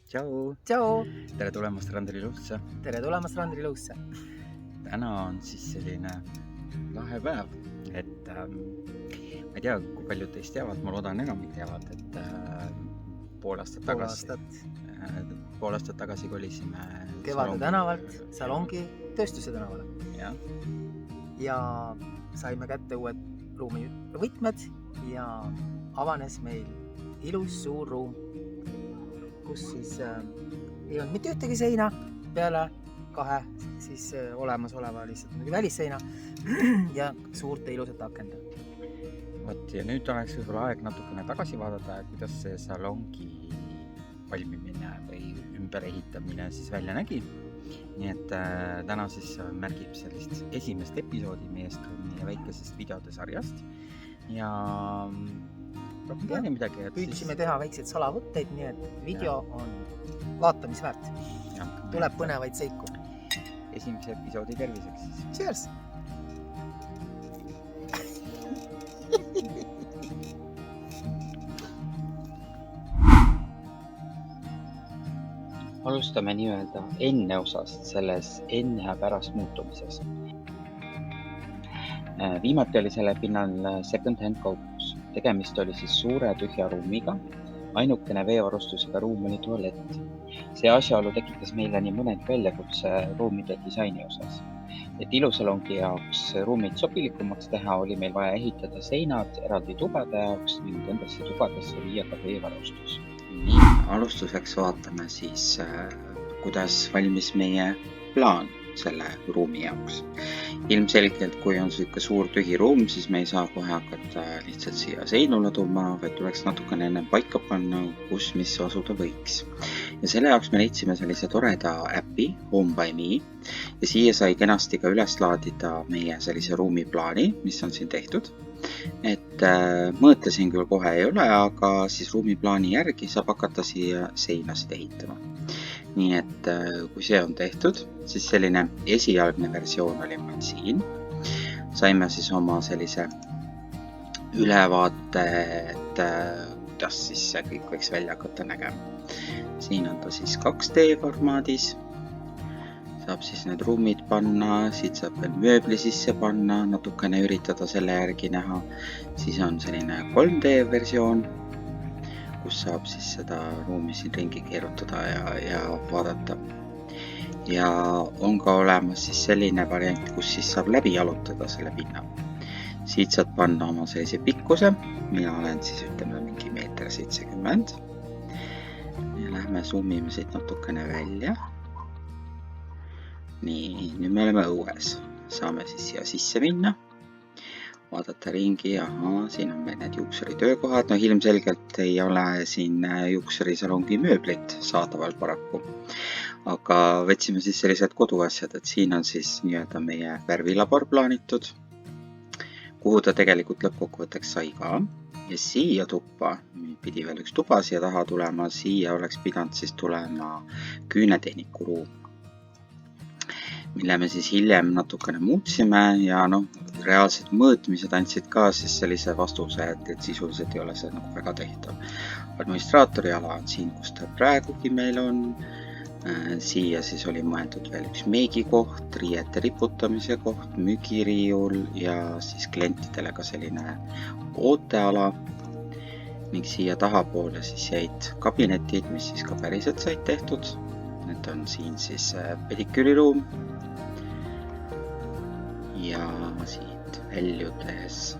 Tšau! Tšau! Tere tulemast Randrilusse! Tere tulemast Randrilusse! Täna on siis selline lahe päev, et ma ei tea, kui paljud teist teavad, ma loodan enamik teavad, et pool aastat tagasi kolisime Kevade tänavalt Salongi tööstuse tänavale. Ja saime kätte uued ruumivõtmed ja avanes meil ilus suur ruum, kus siis ei olnud mitte ühtegi seina peale kahe siis olemasoleva lihtsalt välisseina ja suurte ilusat akenda. Vot, ja nüüd oleks võib-olla aeg natukene tagasi vaadata, kuidas see salongi valmimine või ümberehitamine siis välja nägi. Nii et täna siis märgib sellist esimest episoodi meie väikesest videode sarjast ja rohkem teani midagi. Püüdsime teha väikseid salavõtteid, nii et video on vaatamisväärt. Tuleb põnevaid seiku. Esimese episoodi terviseks siis. Cheers! Alustame nii-öelda enne osast selles enne ja pärast muutumises. Viimati oli selle pinnal second-hand kauplus. Tegemist oli siis suure tühja ruumiga. Ainukene veevarustusega ruum oli tualett. See asjaolu tekitas meile nii mõned väljakutse ruumide disaini osas. Et ilusalongi jaoks ruumid sobilikumaks teha, oli meil vaja ehitada seinad eraldi tubade jaoks ning nendesse tubadesse viia ka veevarustus. Nii, alustuseks vaatame siis, kuidas valmis meie plaan selle ruumi jaoks. Ilmselgelt, kui on selline suur tühi ruum, siis me ei saa kohe hakata lihtsalt siia seinu laduma, vaid tuleks natukene enne paika panna, kus mis asuda võiks. Ja selle jaoks me leidsime sellise toreda äppi, Home by Me, ja siia sai kenasti ka üles laadida meie sellise ruumiplaani, mis on siin tehtud. Et mõõtlesin küll kohe ei ole, aga siis ruumiplaani järgi saab hakata siia seinasid ehitama. Nii et kui see on tehtud, siis selline esialgne versioon oli meil siin. Saime siis oma sellise ülevaate, et kuidas siis see kõik võiks välja hakata nägema. Siin on ta siis 2D formaadis. Saab siis need ruumid panna, siit saab veel mööbli sisse panna, natukene üritada selle järgi näha. Siis on selline 3D versioon, kus saab siis seda ruumi siin ringi keerutada ja vaadata. Ja on ka olemas siis selline variant, kus siis saab läbi jalutada selle pinna. Siit saad panna oma sellise pikkuse, mina olen siis ütleme mingi 1,70 m. Ja lähme zoomime siit natukene välja. Nii, nüüd me oleme õues. Saame siis siia sisse minna. Vaadata ringi, siin on meil need juuksuri töökohad. No ilmselgelt ei ole siin juuksuri salongi mööblit saadaval paraku. Aga võtsime siis sellised koduasjad, et siin on siis nii-öelda meie värvilabor plaanitud, kuhu ta tegelikult lõppkokkuvõtteks sai ka. Ja siia tuppa, pidi veel üks tuba siia taha tulema, siia oleks pidanud siis tulema küünetehniku ruum, mille me siis hiljem natukene muutsime ja reaalsed mõõtmised andsid ka siis sellise vastuse, et sisuliselt ei ole see nagu väga tehtav. Administraatori ala on siin, kus ta praegugi meil on. Siia siis oli mõeldud veel üks meigikoht, riiete riputamise koht, müügiriiul ja siis klientidele ka selline ooteala. Ning siia tahapoole siis jäid kabinetid, mis siis ka päriselt said tehtud. Need on siin siis pediküüriruum. Ja siit väljudes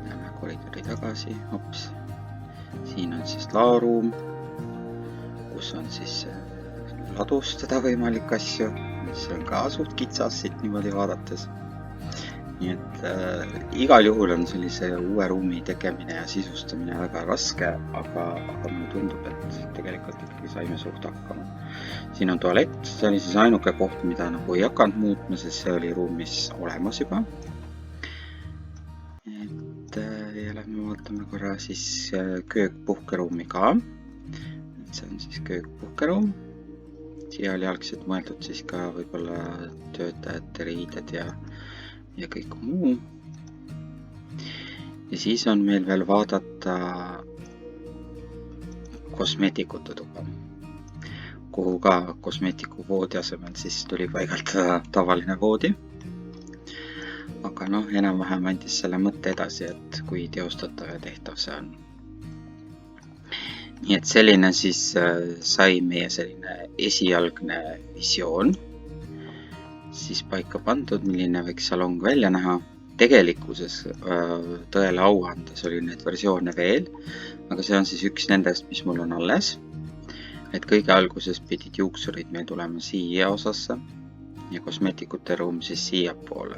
läheme koridori tagasi, hops. Siin on siis laoruum, kus on siis ladustada võimalik asju, mis on ka suht kitsas siit niimoodi vaadates. Nii et igal juhul on sellise uue ruumi tegemine ja sisustamine väga raske, aga mulle tundub, et tegelikult ikkagi saime suht hakkama. Siin on tualett, see oli siis ainuke koht, mida nagu ei hakanud muutma, sest see oli ruumis olemas juba. Et ja lähme vaatame korra siis köök-puhkeruumi ka. See on siis köök-puhkeruum. Siia oli algselt mõeldud siis ka võib-olla töötajate riided ja kõik muu. Ja siis on meil veel vaadata kosmeetikute tuba, kuhu ka kosmeetikuvoodi asemel siis tuli paigaldada tavaline voodi. Aga enam-vähem andis selle mõtte edasi, et kui teostatav ja tehtav see on. Nii et selline siis sai meie selline esialgne visioon siis paika pandud, milline võiks salong välja näha. Tegelikkuses tõele au andes oli neid versioone veel, aga see on siis üks nendest, mis mul on alles. Et kõige alguses pidid juuksurid meil tulema siia osasse ja kosmeetikute ruum siis siia poole.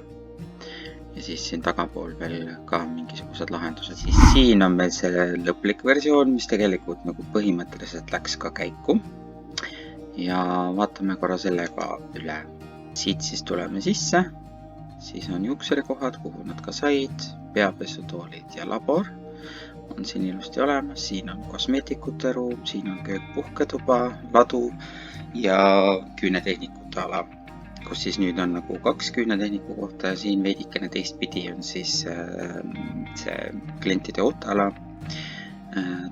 Ja siis siin tagapool veel ka mingisugused lahendused. Siis siin on meil see lõplik versioon, mis tegelikult nagu põhimõtteliselt läks ka käiku. Ja vaatame korra selle ka üle. Siit siis tuleme sisse. Siis on juuksurikohad, kuhu nad ka said. Peapesutoolid ja labor on siin ilusti olemas. Siin on kosmeetikute ruum, siin on köök-puhketuba, ladu ja küünetehnikute ala, kus siis nüüd on nagu 2 küünetehniku kohta ja siin veidikene teistpidi on siis see klientide ooteala,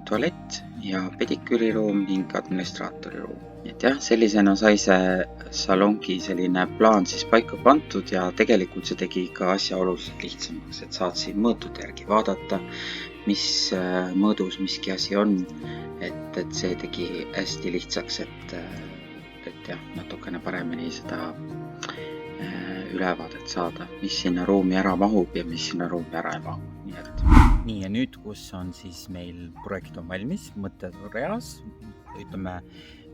tualett ja pediküüriruum ning administraatoriruum. Et jah, sellisena sai see salongi selline plaan siis paika pandud ja tegelikult see tegi ka asja oluliselt lihtsamaks, et saad siin mõõtude järgi vaadata, mis mõõdus miski asi on, et see tegi hästi lihtsaks, et jah, natukene paremini seda ülevaadet saada, mis sinna ruumi ära mahub ja mis sinna ruumi ära ei mahu. Nii ja nüüd, kus on siis meil projekt on valmis, mõtted on reas, ütleme,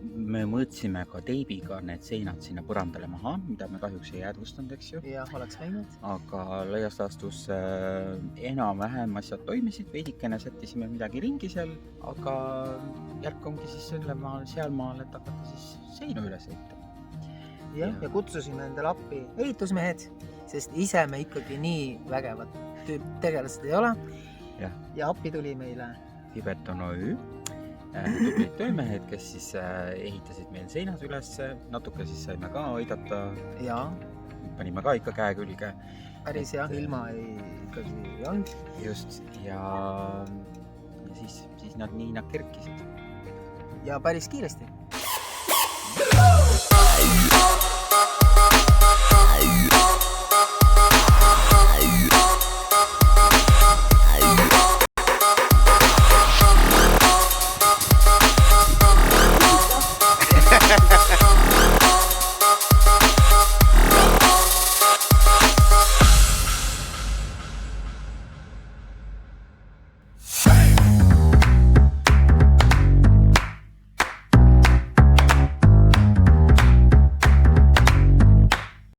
me mõõtsime ka teibiga need seinad sinna põrandale maha, mida me kahjuks ei jäädvustanud, eks ju. Jah, oleks võinud. Aga laias laastus enam-vähem asjad toimisid, veidikene sättisime midagi ringi seal, aga järk ongi siis seal maal, et hakata siis seinu üles ehitama. Ja kutsusime endale appi ehitusmehed, sest ise me ikkagi nii vägevad tegelased ei ole. Ja appi tuli meile Fibeton OÜ, tublid töömehed, kes siis ehitasid meil seinad üles, natuke siis saime ka aidata. Ja. Panime ka ikka käe külge. Päris jah, ilma ikkagi ei olnud. Just, ja siis nad kerkisid. Ja päris kiiresti.